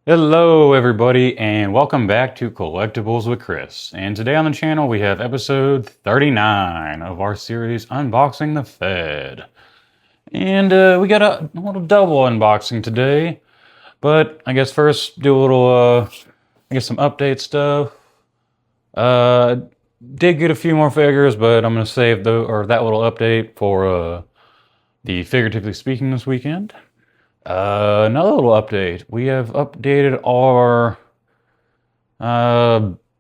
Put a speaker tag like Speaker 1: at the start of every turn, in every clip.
Speaker 1: Hello, everybody, and welcome back to Collectibles with Chris. And today on the channel, we have episode 39 of our series Unboxing the Fed. And we got a little double unboxing today, but I guess first do a little, some update stuff. Did get a few more figures, but I'm going to save that little update for the Figuratively Speaking this weekend. Another little update. We have updated our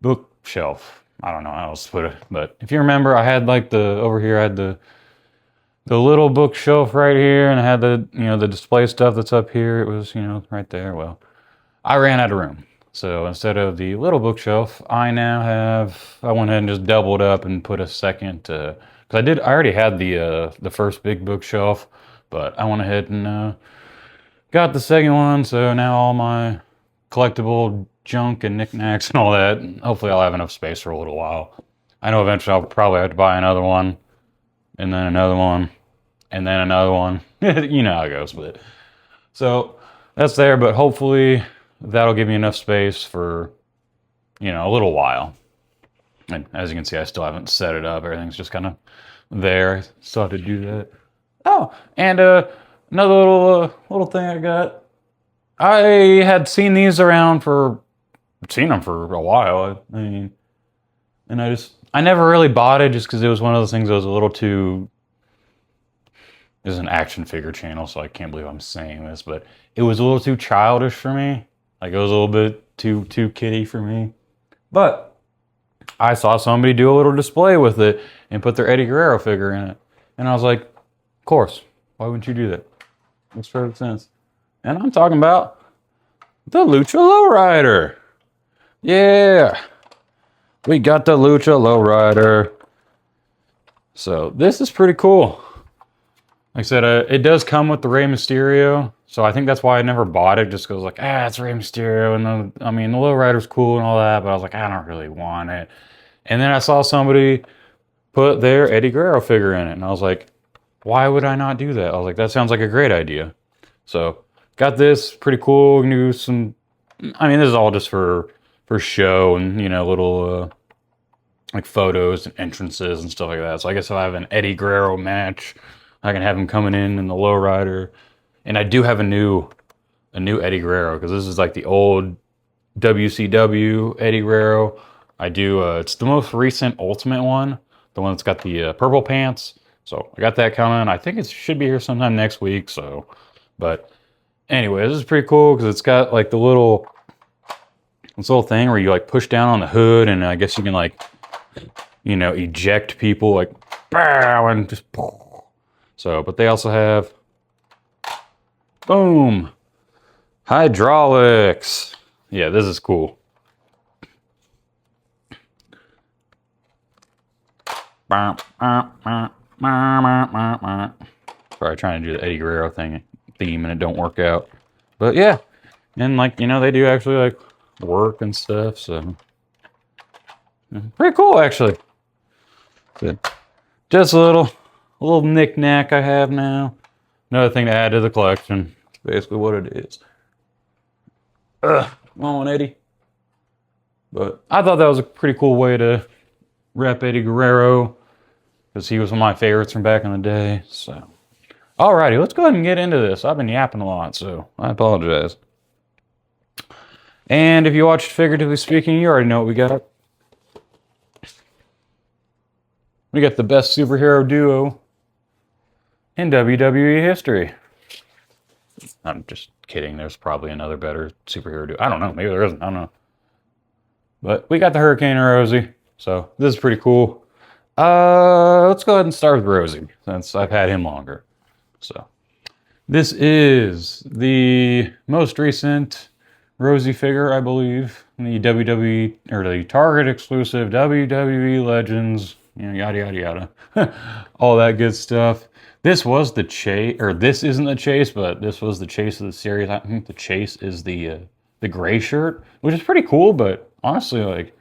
Speaker 1: bookshelf. I don't know how else to put it, but if you remember, I had like over here I had the little bookshelf right here, and I had the display stuff that's up here. It was right there. Well, I ran out of room, so instead of the little bookshelf, I went ahead and just doubled up and put a second. Because I already had the first big bookshelf, but I went ahead and got the second one, so now all my collectible junk and knickknacks and all that, hopefully I'll have enough space for a little while. I know eventually I'll probably have to buy another one, and then another one, and then another one. You know how it goes with it. So that's there, but hopefully that'll give me enough space for, a little while. And as you can see, I still haven't set it up. Everything's just kind of there. Still have to do that. Oh, and another little thing I got. I had seen these around seen them for a while. I mean, and I never really bought it just because it was one of those things that was a little too. This is an action figure channel, so I can't believe I'm saying this, but it was a little too childish for me. Like it was a little bit too kiddie for me. But I saw somebody do a little display with it and put their Eddie Guerrero figure in it, and I was like, of course, why wouldn't you do that? Makes perfect sense. And I'm talking about the Lucha Lowrider. Yeah. We got the Lucha Lowrider. So this is pretty cool. Like I said, it does come with the Rey Mysterio. So I think that's why I never bought it. Just because it's Rey Mysterio. And the Lowrider's cool and all that. But I was like, I don't really want it. And then I saw somebody put their Eddie Guerrero figure in it. And I was like, why would I not do that? I was like, that sounds like a great idea. So got this, pretty cool. This is all just for show and little like photos and entrances and stuff like that. So I guess if I have an Eddie Guerrero match, I can have him coming in the lowrider. And I do have a new Eddie Guerrero, because this is like the old WCW Eddie Guerrero. I do it's the most recent Ultimate one, the one that's got the purple pants. So I got that coming. I think it should be here sometime next week. But anyway, this is pretty cool because it's got like this little thing where you like push down on the hood, and I guess you can eject people like bow and just. So, but they also have boom hydraulics. Yeah, this is cool. Sorry, trying to do the Eddie Guerrero theme and it don't work out. But yeah, and they do actually work and stuff, so pretty cool actually. Good. Just a little knick-knack I have now. Another thing to add to the collection. That's basically what it is. Come on, Eddie. But I thought that was a pretty cool way to rep Eddie Guerrero, because he was one of my favorites from back in the day. So, alrighty, let's go ahead and get into this. I've been yapping a lot, so I apologize. And if you watched Figuratively Speaking, you already know what we got. We got the best superhero duo in WWE history. I'm just kidding. There's probably another better superhero duo. I don't know. Maybe there isn't. I don't know. But we got the Hurricane and Rosey. So this is pretty cool. Let's go ahead and start with Rosey, since I've had him longer. So this is the most recent Rosey figure, I believe, in the WWE, or the Target exclusive WWE Legends, yada yada yada, all that good stuff. This was the chase, or this isn't the chase, but this was the chase of the series. I think the chase is the gray shirt, which is pretty cool. But honestly,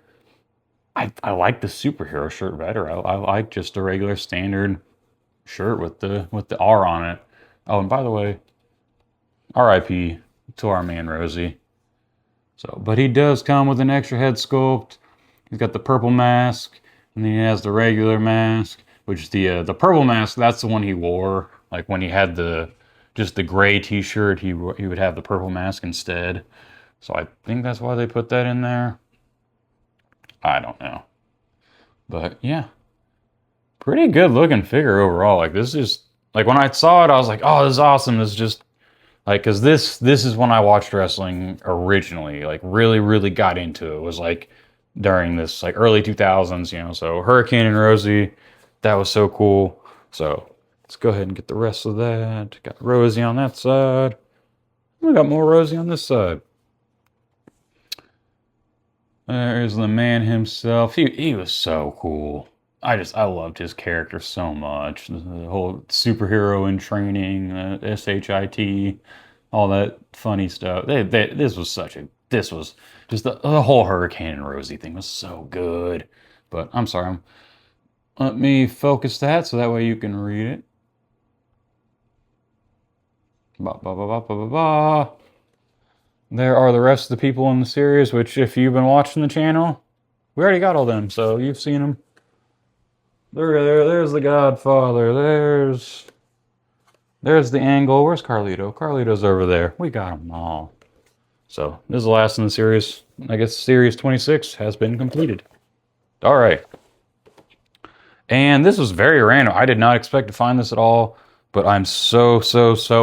Speaker 1: I like the superhero shirt better. I like just a regular standard shirt with the R on it. Oh, and by the way, R.I.P. to our man Rosey. So, but he does come with an extra head sculpt. He's got the purple mask, and then he has the regular mask, which the purple mask, that's the one he wore. Like when he had just the gray t-shirt, he would have the purple mask instead. So I think that's why they put that in there. I don't know. But yeah, pretty good looking figure overall. Like this is, like when I saw it, I was like, oh, this is awesome. This is just like, cause this is when I watched wrestling originally, like really, really got into it. It was like during this like early 2000s, you know, so Hurricane and Rosey, that was so cool. So let's go ahead and get the rest of that. Got Rosey on that side. We got more Rosey on this side. There's the man himself. He was so cool. I loved his character so much. The whole superhero in training, SHIT, all that funny stuff. This was just the whole Hurricane and Rosey thing was so good. But I'm sorry, let me focus that so that way you can read it. Ba ba ba ba ba ba ba. There are the rest of the people in the series, which if you've been watching the channel, we already got all them, so you've seen them. There's the Godfather. There's the Angle. Where's Carlito? Carlito's over there. We got them all. So this is the last in the series. I guess series 26 has been completed. All right. And this was very random. I did not expect to find this at all, but I'm so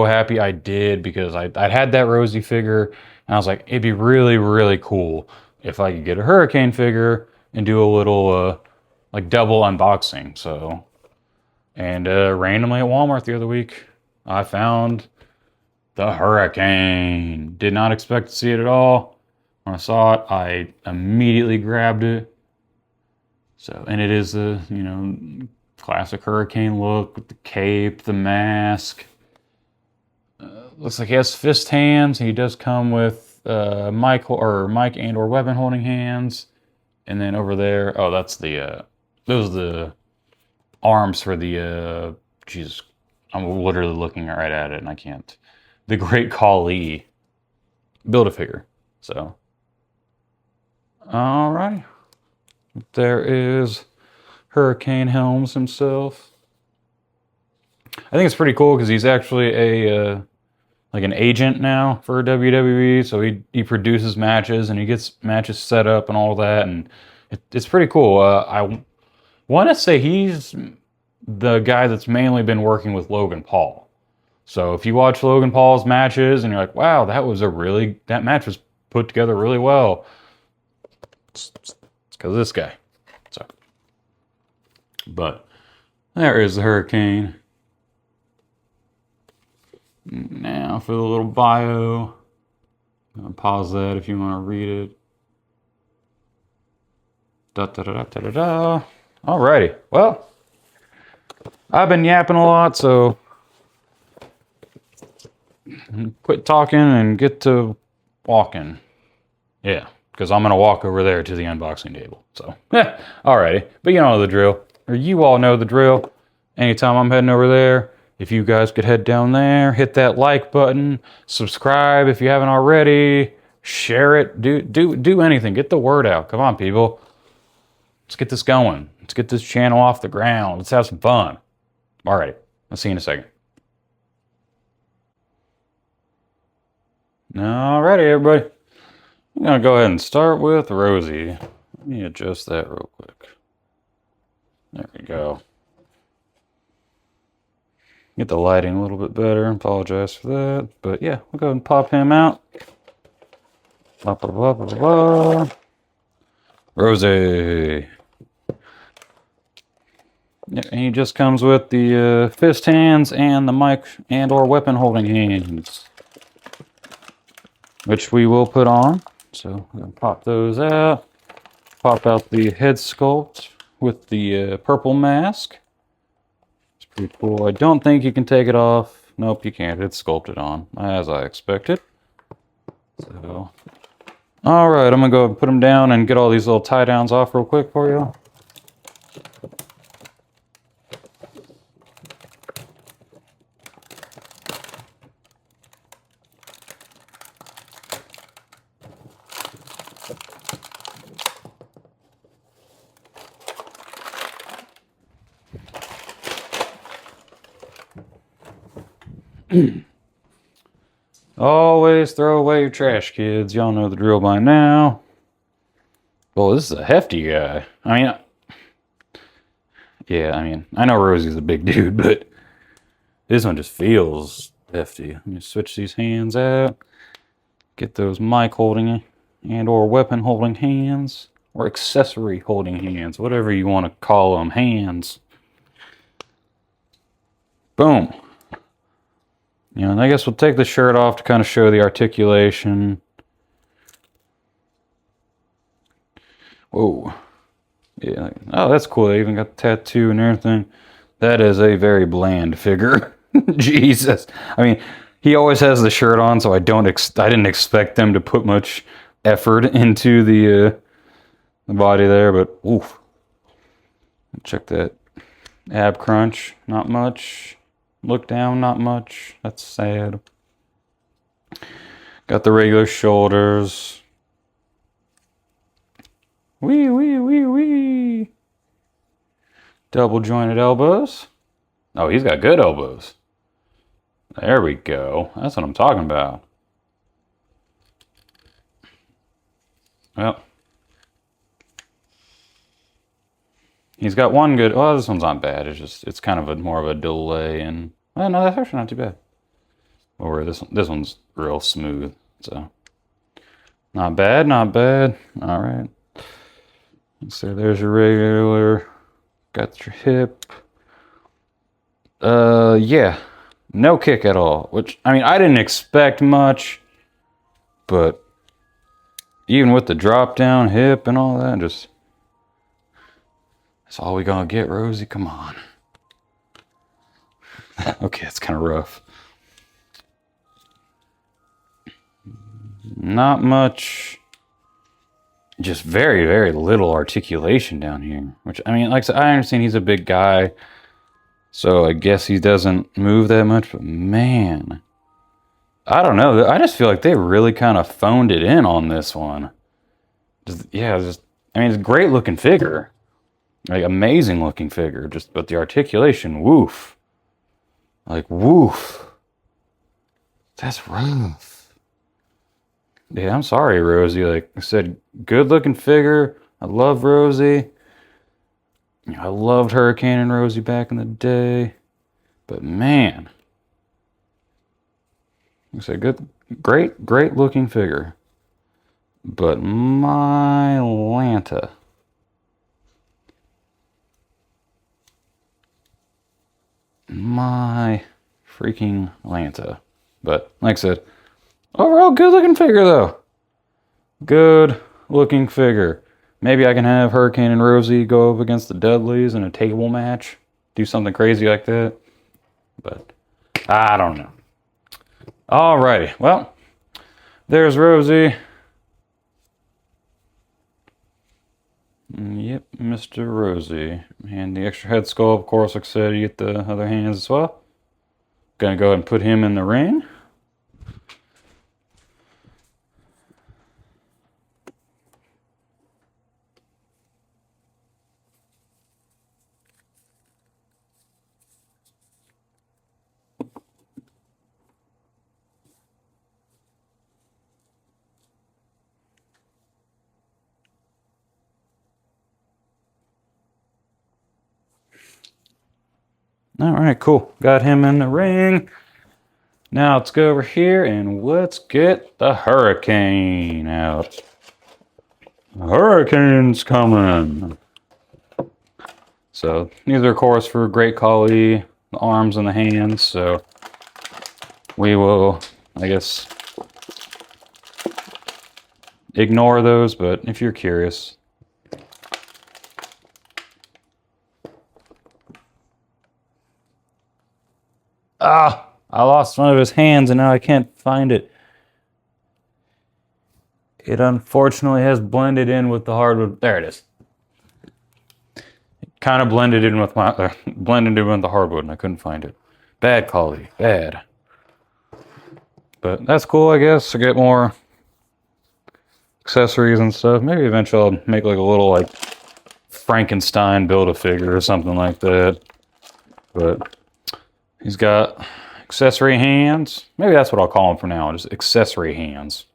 Speaker 1: happy I did, because I had that Rosey figure, and I was like, it'd be really, really cool if I could get a Hurricane figure and do a little like double unboxing. So, and randomly at Walmart the other week, I found the Hurricane. Did not expect to see it at all. When I saw it, I immediately grabbed it. So, and it is a, you know, classic Hurricane look with the cape, the mask. Looks like he has fist hands. He does come with mic and or weapon holding hands. And then over there, oh, that's those are the arms for the, Jesus, I'm literally looking right at it and I can't. The Great Khali. Build-A-Figure. So, all right. There is Hurricane Helms himself. I think it's pretty cool because he's actually a like an agent now for WWE. So he produces matches and he gets matches set up and all that, and it's pretty cool. I want to say he's the guy that's mainly been working with Logan Paul. So if you watch Logan Paul's matches and you're like, wow, that match was put together really well. It's because of this guy. So, but there is the Hurricane. Now for the little bio. I'm gonna pause that if you want to read it. Da da da da da da da. Alrighty. Well, I've been yapping a lot, so quit talking and get to walking. Yeah, because I'm gonna walk over there to the unboxing table. So, alrighty. But you know the drill, or you all know the drill. Anytime I'm heading over there, if you guys could head down there, hit that like button, subscribe if you haven't already, share it, do anything, get the word out. Come on, people. Let's get this going. Let's get this channel off the ground. Let's have some fun. Alrighty, I'll see you in a second. Alrighty, everybody. I'm gonna go ahead and start with Rosey. Let me adjust that real quick. There we go. Get the lighting a little bit better. Apologize for that. But yeah, we'll go ahead and pop him out. Blah, blah, blah, blah, blah. Rosey. Yeah, and he just comes with the fist hands and the mic and or weapon holding hands, which we will put on. So I'm gonna pop those out. Pop out the head sculpt with the purple mask. It's pretty cool. I don't think you can take it off. Nope, you can't. It's sculpted on, as I expected. So, all right, I'm gonna go put them down and get all these little tie downs off real quick for you. Always throw away your trash, kids. Y'all know the drill by now. Well, this is a hefty guy. I mean, yeah, I mean, I know Rosie's a big dude, but this one just feels hefty. Let me switch these hands out. Get those mic holding and or weapon holding hands. Or accessory holding hands. Whatever you want to call them. Hands. Boom. You know, and I guess we'll take the shirt off to kind of show the articulation. Whoa. Yeah. Oh, that's cool. They even got the tattoo and everything. That is a very bland figure. Jesus. I mean, he always has the shirt on, so I didn't expect them to put much effort into the body there, but oof. Check that ab crunch. Not much. Look down, not much. That's sad. Got the regular shoulders. Wee, wee, wee, wee. Double jointed elbows. Oh, he's got good elbows. There we go. That's what I'm talking about. Well, he's got one good. Well, this one's not bad. It's kind of more of a delay, and well, no, that's actually not too bad. Or this one's real smooth, so not bad, not bad. All right. So there's your regular. Got your hip. Yeah, no kick at all. Which I mean, I didn't expect much, but even with the drop down hip and all that, just. That's all we gonna get, Rosey. Come on. Okay, it's kind of rough. Not much. Just very, very little articulation down here. Which, I mean, like I said, I understand he's a big guy. So I guess he doesn't move that much. But man, I don't know. I just feel like they really kind of phoned it in on this one. I mean, it's a great looking figure. Like, amazing looking figure. But the articulation, woof. Like, woof. That's rough. Yeah, I'm sorry, Rosey. Like I said, good looking figure. I love Rosey. I loved Hurricane and Rosey back in the day. But man. Like I said, great looking figure. But my Lanta. My freaking Lanta. But like I said, overall good looking figure though. Good looking figure. Maybe I can have Hurricane and Rosey go up against the Dudleys in a table match. Do something crazy like that. But I don't know. Alrighty. Well, there's Rosey. Yep, Mr. Rosey. And the extra head sculpt, of course, like I said, you get the other hands as well. Gonna go ahead and put him in the ring. All right, cool. Got him in the ring. Now let's go over here and let's get the Hurricane out. The Hurricane's coming. So these are, of course, for Great Khali, the arms and the hands. So we will, I guess, ignore those. But if you're curious. Ah, I lost one of his hands and now I can't find it. It unfortunately has blended in with the hardwood. There it is. It kind of blended in with the hardwood and I couldn't find it. Bad Khali, bad. But that's cool, I guess, to get more accessories and stuff. Maybe eventually I'll make like a little like Frankenstein Build-A-Figure or something like that. But he's got accessory hands. Maybe that's what I'll call them for now, just accessory hands.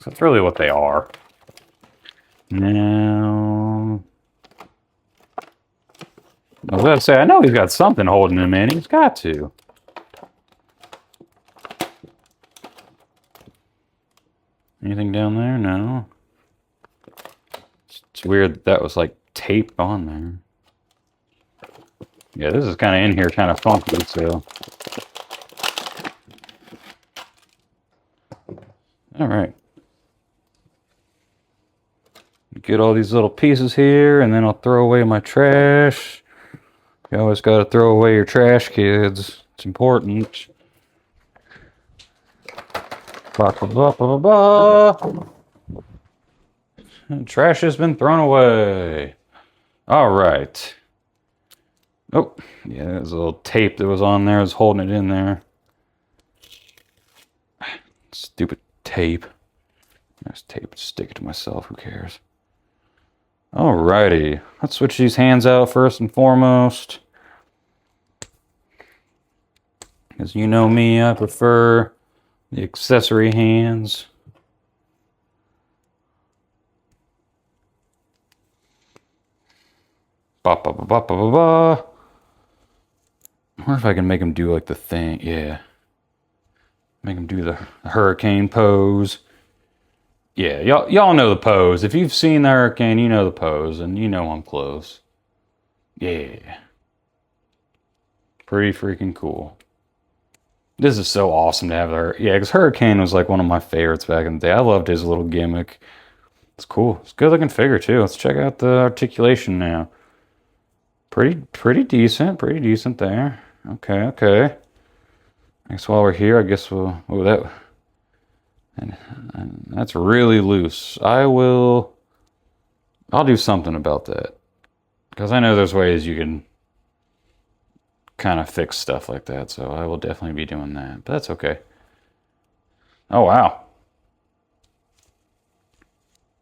Speaker 1: So that's really what they are. Now, I was about to say, I know he's got something holding him in. He's got to. Anything down there? No. It's weird that was like tape on there. Yeah, this is kind of in here, kind of funky, so. All right. Get all these little pieces here, and then I'll throw away my trash. You always got to throw away your trash, kids. It's important. Ba, ba, ba, ba, ba. Trash has been thrown away. All right. Oh, yeah, there's a little tape that was on there. I was holding it in there. Stupid tape. There's tape. Stick it to myself. Who cares? Alrighty. Let's switch these hands out first and foremost. Because you know me, I prefer the accessory hands. Ba ba ba ba ba ba ba. I wonder if I can make him do like the thing. Yeah. Make him do the hurricane pose. Yeah, y'all know the pose. If you've seen the hurricane, you know the pose, and you know I'm close. Yeah. Pretty freaking cool. This is so awesome to have her. Yeah, because Hurricane was like one of my favorites back in the day. I loved his little gimmick. It's cool. It's a good looking figure too. Let's check out the articulation now. Pretty decent. Pretty decent there. Okay, okay. I guess while we're here, I guess we'll... Oh, that... And that's really loose. I'll do something about that. Because I know there's ways you can kind of fix stuff like that. So I will definitely be doing that. But that's okay. Oh, wow.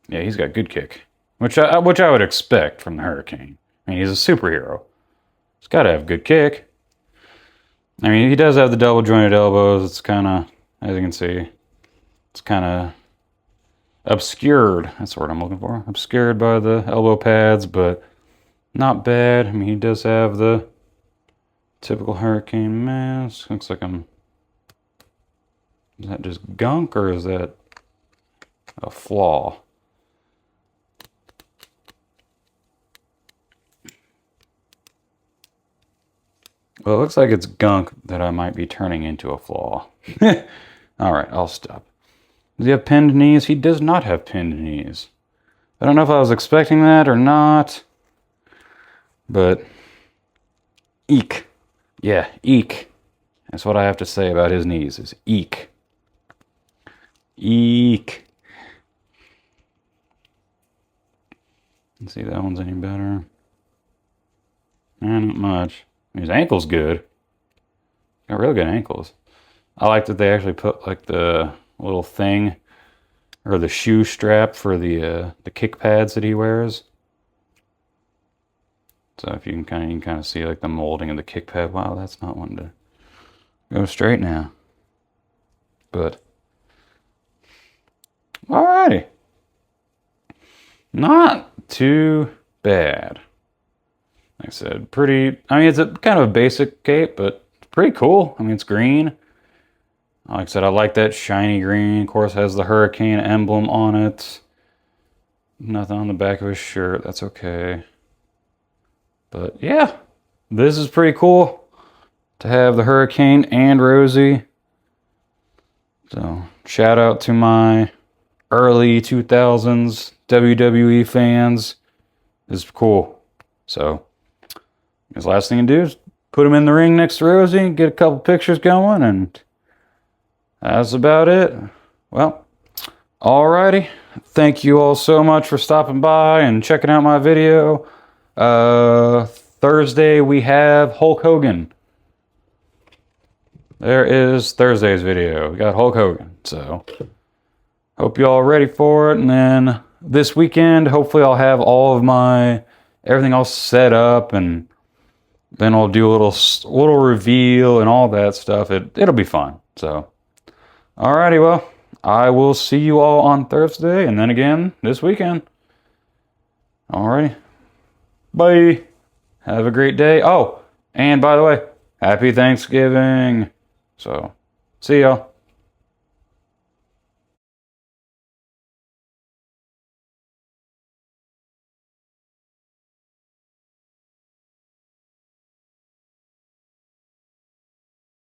Speaker 1: Yeah, he's got good kick. Which I would expect from the Hurricane. I mean, he's a superhero. He's got to have good kick. I mean, he does have the double jointed elbows. It's kind of, as you can see, it's kind of obscured. That's the word I'm looking for. Obscured by the elbow pads, but not bad. I mean, he does have the typical Hurricane mask. Looks like is that just gunk or is that a flaw? Well, it looks like it's gunk that I might be turning into a flaw. All right, I'll stop. Does he have pinned knees? He does not have pinned knees. I don't know if I was expecting that or not. But, eek. Yeah, eek. That's what I have to say about his knees, is eek. Eek. Let's see if that one's any better. Not much. His ankle's good. Got real good ankles. I like that they actually put like the little thing or the shoe strap for the kick pads that he wears. So if you can kind of see like the molding of the kick pad. Wow, that's not one to go straight now. But alrighty. Not too bad. Like I said, I mean, it's a kind of a basic cape, but it's pretty cool. I mean, it's green. Like I said, I like that shiny green. Of course, it has the Hurricane emblem on it. Nothing on the back of his shirt. That's okay. But yeah, this is pretty cool to have the Hurricane and Rosey. So, shout out to my early 2000s WWE fans. This is cool. So, the last thing to do is put him in the ring next to Rosey, get a couple pictures going, and that's about it. Well, alrighty. Thank you all so much for stopping by and checking out my video. Thursday we have Hulk Hogan. There is Thursday's video. We got Hulk Hogan. So, hope you all ready for it. And then this weekend, hopefully I'll have all of everything all set up and then we'll do a little reveal and all that stuff. It'll be fun. So, alrighty, well, I will see you all on Thursday and then again this weekend. Alrighty. Bye. Have a great day. Oh, and by the way, happy Thanksgiving. So, see y'all.